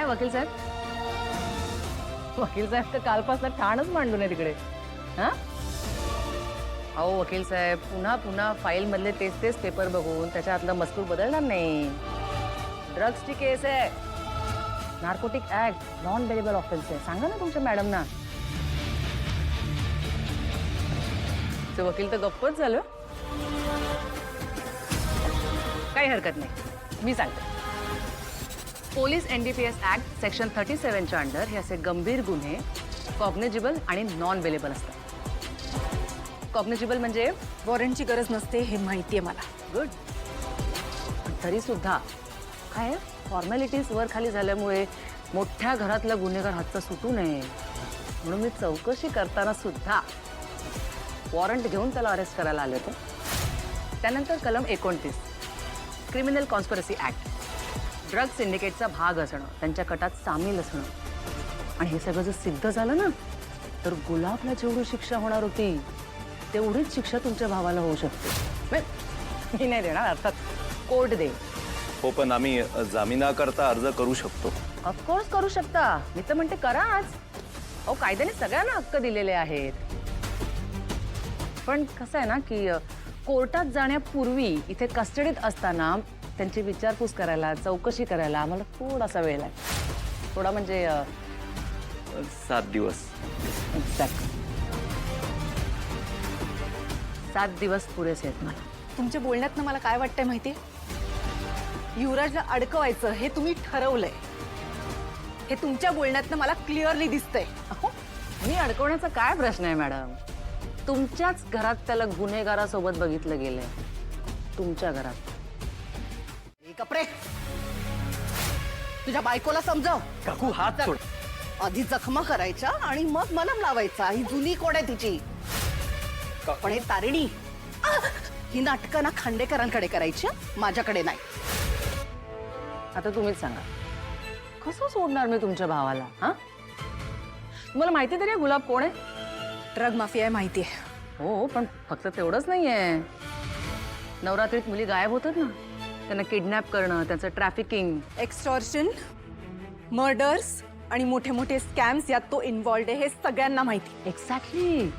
काय वकील साहेब? वकील साहेब तर कालपासून ठाणच मांडून आहे तिकडे. हा अहो वकील साहेब, पुन्हा पुन्हा फाईल मधले तेच तेच पेपर बघून त्याच्यातला मजकूर बदलणार नाही. ड्रग्सची केस आहे, narcotic act, non bailable offence आहे. सांगा ना तुमच्या मॅडमना. ते वकील तर गप्पच झालं. काही हरकत नाही, मी सांगते. पोलीस NDPS ऍक्ट सेक्शन 37 च्या अंडर हे असे गंभीर गुन्हे कॉग्निजिबल आणि नॉन बेलेबल असतात. कॉग्निजिबल म्हणजे वॉरंटची गरज नसते हे माहितीये मला. गुड. तरी सुद्धा काय फॉर्मॅलिटीज वर खाली झाल्यामुळे मोठ्या घरातला गुन्हेगार हातचा सुटू नये म्हणून मी चौकशी करताना सुद्धा वॉरंट घेऊन त्याला अरेस्ट करायला आले होते. त्यानंतर कलम 29 क्रिमिनल कॉन्स्पिरसी ऍक्ट, ड्रग सिंडिकेटचा भाग असणं, त्यांच्या कटात सामील असणं. आणि हे सगळं जर सिद्ध झालं ना तर गुलाबला जेवढी शिक्षा होणार होती तेवढीच शिक्षा तुमच्या भावाला होऊ शकते. मी नाही देणार, अर्थात कोर्ट दे. हो, पण आम्ही जामिनाकरता अर्ज करू शकतो. ऑफकोर्स करू शकता. मी तर म्हणते कराच. अहो कायद्याने सगळ्यांना हक्क दिलेले आहेत. पण कसं आहे ना की कोर्टात जाण्यापूर्वी इथे कस्टडीत असताना त्यांची विचारपूस करायला, चौकशी करायला आम्हाला थोडासा वेळ लागतो. थोडा म्हणजे 7 दिवस. एक्झॅक्ट 7 दिवस पुरेसे आहेत मला. तुमच्या बोलण्यातनं मला काय वाटतंय माहितीये, युवराजला अडकवायचं हे तुम्ही ठरवलंय. हे तुमच्या बोलण्यातनं मला क्लिअरली दिसतंय. अहो मी अडकवण्याचा काय प्रश्न आहे मॅडम? तुमच्याच घरात त्याला गुन्हेगारासोबत बघितलं गेलंय. तुमच्या घरात. कपडे तुझ्या बायकोला समजाव. काकू हात सोड. आधी जखमा करायच्या आणि मग मलम लावायचा. ही जुनी कोड आहे तिची. पण हे तारिणी, ही नाटकं ना खांडेकरांकडे करायची, माझ्याकडे नाही. आता तुम्हीच सांगा, कसं सोडणार मी तुमच्या भावाला? हा तुम्हाला माहिती तरी आहे गुलाब कोण आहे? ड्रग माफिया आहे माहितीये. हो, पण फक्त तेवढंच नाहीये. नवरात्रीत मुली गायब होतात ना, त्यांना किडनॅप करणं, त्यांचं ट्रॅफिकिंग, एक्स्टॉर्शन, मर्डर्स आणि मोठे मोठे स्कॅम्स यात तो इन्व्हॉल्ड आहे हे सगळ्यांना माहिती. एक्झॅक्टली.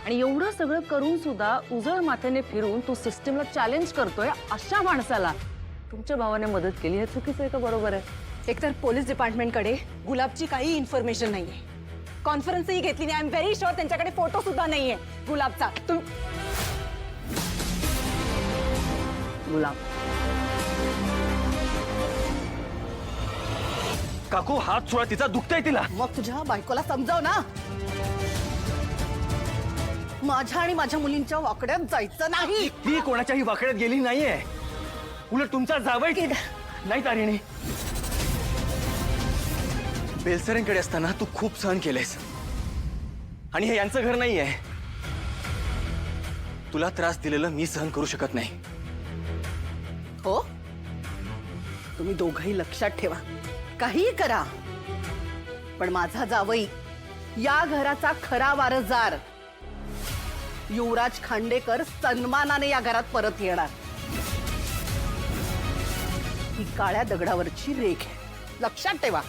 आणि एवढं सगळं करून सुद्धा उजळ माथ्याने फिरून तो सिस्टीमला चॅलेंज करतोय, अशा माणसाला तुमच्या भावाने मदत केली. हे चुकीचं आहे का बरोबर आहे? एकतर पोलीस डिपार्टमेंटकडे गुलाबची काही इन्फॉर्मेशन नाहीये. कॉन्फरन्सही घेतली नाही. आय एम व्हेरी शुअर त्यांच्याकडे फोटो सुद्धा नाहीये गुलाबचा. गुलाब काकू हात सोडा, तिचा दुखतंय तिला. मग तुझ्या बायकोला समजाव ना. माझ्या आणि माझ्या मुलींच्या वाकड्यात जायचं नाही. ती कोणाच्याही वाकड्यात गेली नाहीये. उलट तुमचा जावई नाही. तारिणी, बेलसरेंकडे असताना तू खूप सहन केलेस आणि हे यांचं घर नाहीये. तुला त्रास दिलेलं मी सहन करू शकत नाही. हो, तुम्ही दोघंही लक्षात ठेवा. काही करा, पण माझा जावई या घराचा खरा वारसदार युवराज खांडेकर सन्मानाने या घरात परत येणार. ही काळ्या दगडावरची रेख आहे, लक्षात ठेवा.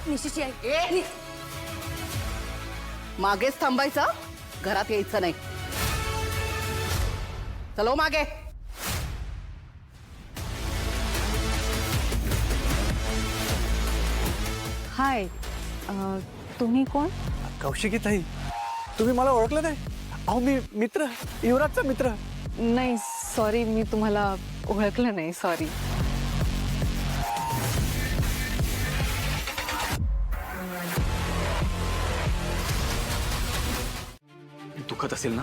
निशिची आई, मागेच थांबायचं, घरात यायचं नाही. चलो मागे. हाय, तुम्ही कोण? कौशिकी ताई, तुम्ही मला ओळखलं नाही? अहो मी मित्र, युवराजचा मित्र. नाही सॉरी, मी तुम्हाला ओळखलं नाही. सॉरी. दुखत असेल ना?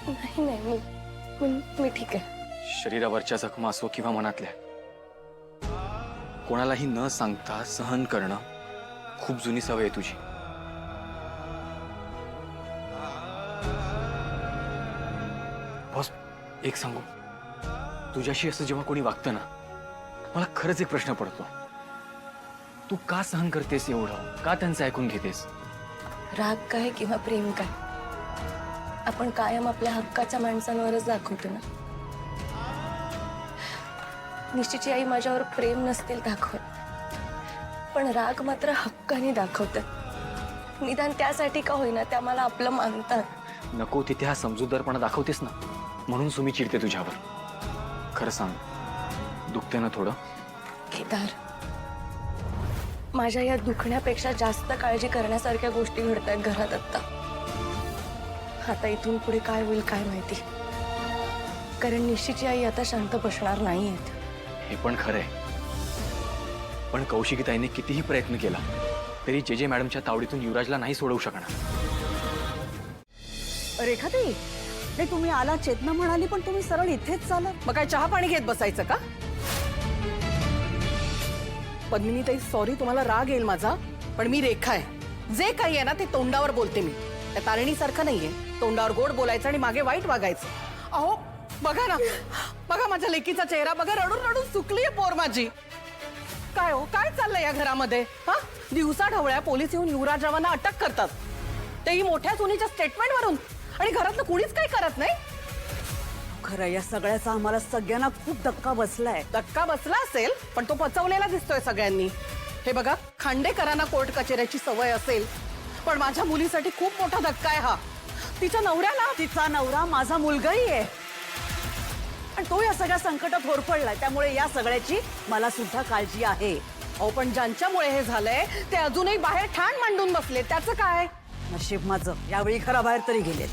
नाही नाही, मी ठीक आहे. शरीरावरच्या जखमा असो किंवा मनातल्या, कोणालाही न सांगता सहन करणं खूप जुनी सवय आहे तुझी. बॉस, एक सांगू, तुझ्याशी असं जेव्हा कोणी वागतं ना, मला खरंच एक प्रश्न पडतो. तू का सहन करतेस एवढं? का त्यांचं ऐकून घेतेस? राग काय किंवा प्रेम काय, आपण कायम आपल्या हक्काच्या माणसांवरच दाखवतो ना. निश्चितची आई माझ्यावर प्रेम नसतील दाखवत, पण राग मात्र हक्काने दाखवतात. निदान त्यासाठी का होईना त्या मला आपलं मानतात. नको तिथे हा समजूतदारपणा दाखवतेस ना, म्हणून सुमी चिडते तुझ्यावर. खरं सांग, दुखते ना थोडं? केदार, माझ्या या दुखण्यापेक्षा जास्त काळजी करण्यासारख्या गोष्टी घडतायत घरात आत्ता. आता इथून पुढे काय होईल काय माहिती, कारण निश्चितची आई आता शांत बसणार नाहीयेत. हे पण खरंय, पण कौशिकीताईने कितीही प्रयत्न केला तरी जे मॅडमच्या तावडीतून युवराजला नाही सोडवू शकणार. रेखाताई, नाही तुम्ही आला चेतना म्हणाली, पण तुम्ही सरळ इथेच चालत. मग काय चहा पाणी घेत बसायचं का? पद्मिनीताई, सॉरी, तुम्हाला राग येईल माझा, पण मी रेखा आहे. जे काही आहे ना ते तोंडावर बोलते मी. त्या तारिणीसारखं नाहीये तोंडावर गोड बोलायचं आणि मागे वाईट वागायचं. अहो बघा ना, बघा माझ्या लेकीचा चेहरा बघा, रडून रडून सुकलीये पोर माझी. काय हो, काय चाललंय या घरामध्ये? हा, दिवसा ढवळ्या पोलीस येऊन युवराजरावांना अटक करतात, तेही मोठ्या सुनीच्या स्टेटमेंट वरून, आणि घरातलं कुणीच काही करत नाही. खरं या सगळ्याचा आम्हाला सगळ्यांना खूप धक्का बसलाय. धक्का बसला असेल, पण तो पचवलेला दिसतोय सगळ्यांनी. हे बघा, खांडेकरांना कोर्ट कचेऱ्याची सवय असेल, पण माझ्या मुलीसाठी खूप मोठा धक्का आहे हा. तिच्या नवऱ्याला, तिचा नवरा माझा मुलगाही आहे आणि तो या सगळ्या संकटात होरपडलाय, त्यामुळे या सगळ्याची मला सुद्धा काळजी आहे. अहो पण ज्यांच्यामुळे हे झालंय ते अजूनही बाहेर ठाण मांडून बसले, त्याचं काय? नशीब माझं यावेळी घराबाहेर तरी गेलेत,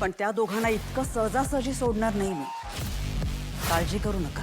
पण त्या दोघांना इतकं सहजासहजी सोडणार नाही मी. काळजी करू नका.